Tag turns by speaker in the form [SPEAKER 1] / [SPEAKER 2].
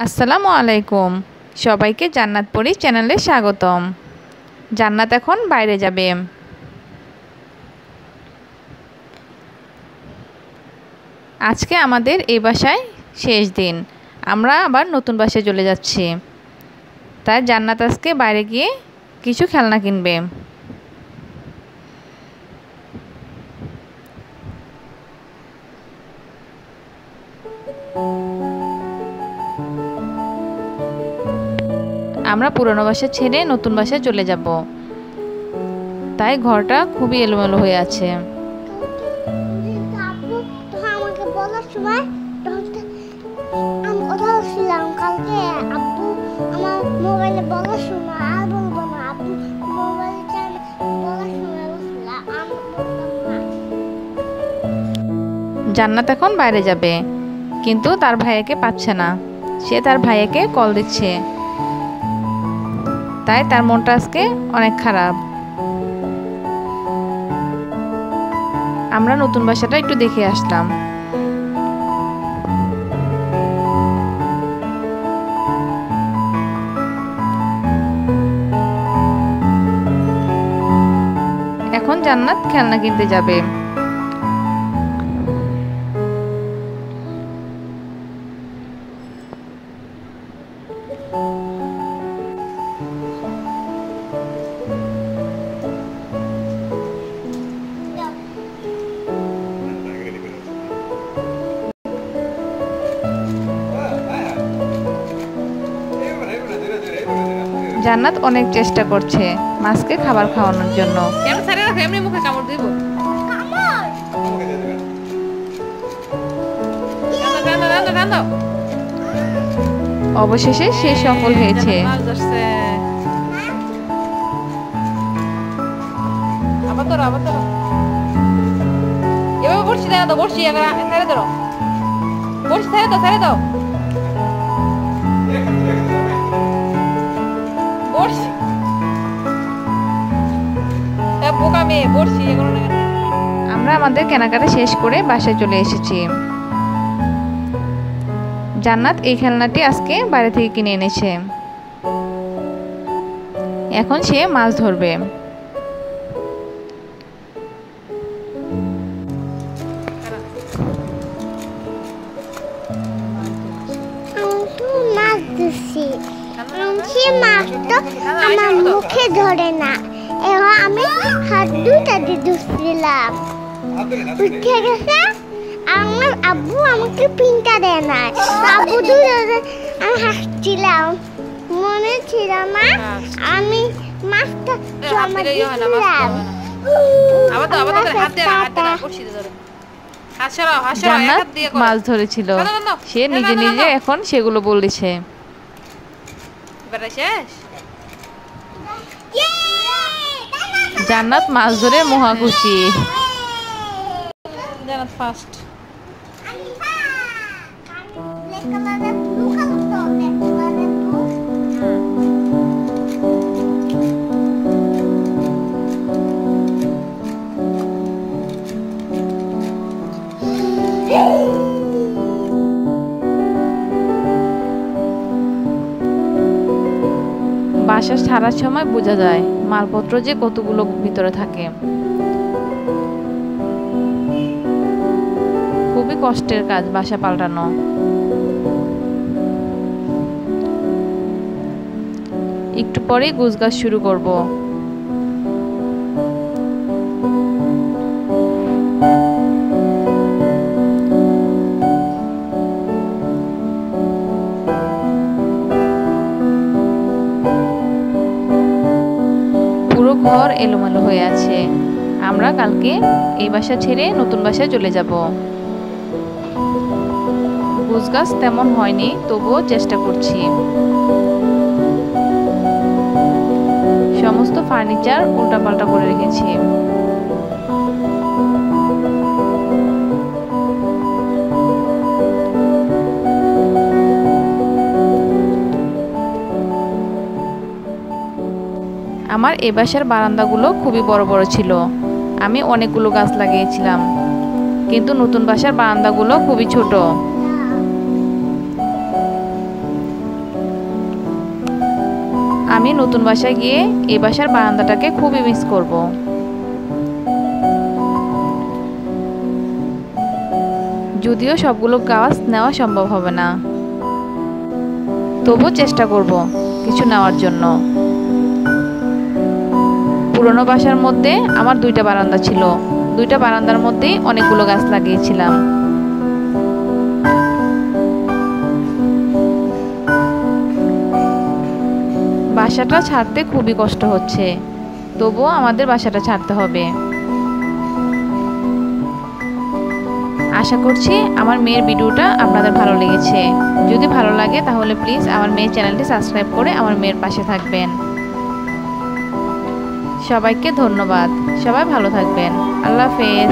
[SPEAKER 1] আসসালামু আলাইকুম। সবাইকে জান্নাত পরি চ্যানেলে স্বাগতম। জান্নাত এখন বাইরে যাবে। আজকে আমাদের এই বাসায় শেষ দিন, আমরা আবার নতুন বাসায় চলে যাচ্ছি। তাই জান্নাত আজকে বাইরে গিয়ে কিছু খেলনা কিনবে। আমরা পুরনো বাসা ছেড়ে নতুন বাসায় চলে যাব, তাই ঘরটা খুবই এলোমেলো হয়ে আছে। জান্নাত এখন বাইরে যাবে, কিন্তু তার ভাইয়াকে পাচ্ছে না। সে তার ভাইয়াকে কল দিচ্ছে, তাই তার মনটা আজকে অনেক খারাপ। আমরা নতুন বাসাটা একটু দেখে আসলাম। এখন জান্নাত খেলনা কিনতে যাবে। জান্নাত অনেক চেষ্টা করছে মাছকে খাবার খাওয়ানোর জন্য। অবশেষে সে সফল হয়েছে। আমরা আমাদের কেনাকাটা শেষ করে বাসায় চলে এসেছি। জান্নাত এই খেলনাটি আজকে বাইরে থেকে কিনে এনেছে। এখন সে মাছ ধরবে।
[SPEAKER 2] আমার মুখে ধরে না, এখন আমি হাত দুটা দিয়ে ধরছিলাম, উঠে গেছে। আমার আব্বু আমাকে পিনটা দেয় না, আব্বু দুটো আমি হাসছিলাম, মনে ছিল না আমি মাছটা জমা দিয়েছিলাম।
[SPEAKER 1] জান্নাত মাছ ধরেছিল, সে নিজে নিজে এখন সেগুলো বলছে। জান্নাত মাছ ধরে মহা খুশি। জান্নাত ফার্স্ট। বাসা ছাড়ার সময় বোঝা যায় মালপত্র যে কতগুলো ভিতরে থাকে। খুবই কষ্টের কাজ বাসা পাল্টানো। একটু পরেই গোছগাছ শুরু করব। ঘর এলোমেলো হয়ে আছে। আমরা কালকে এই বাসা ছেড়ে নতুন বাসায় চলে যাব। গোছগাছ তেমন হয়নি, তবুও চেষ্টা করছি। সমস্ত ফার্নিচার উল্টাপাল্টা করে রেখেছি। আমার এ বাসার বারান্দাগুলো খুবই বড় বড় ছিল। আমি অনেকগুলো গাছ লাগিয়েছিলাম, কিন্তু নতুন বাসার বারান্দাগুলো খুবই ছোট। আমি নতুন বাসায় গিয়ে এই বাসার বারান্দাটাকে খুবই মিস করব। যদিও সবগুলো গাছ নেওয়া সম্ভব হবে না, তবু চেষ্টা করব কিছু নেওয়ার জন্য। পুরনো বাসার মধ্যে আমার 2টা বারান্দা ছিল, 2টা বারান্দার মধ্যেই অনেকগুলো গাছ লাগিয়েছিলাম। বাসাটা ছাড়তে খুবই কষ্ট হচ্ছে, তবুও আমাদের বাসাটা ছাড়তে হবে। আশা করছি আমার মেয়ের ভিডিওটা আপনাদের ভালো লেগেছে। যদি ভালো লাগে তাহলে প্লিজ আমার মেয়ের চ্যানেলটি সাবস্ক্রাইব করে আমার মেয়ের পাশে থাকবেন। সবাইকে ধন্যবাদ। সবাই ভালো থাকবেন। আল্লাহ হাফেজ।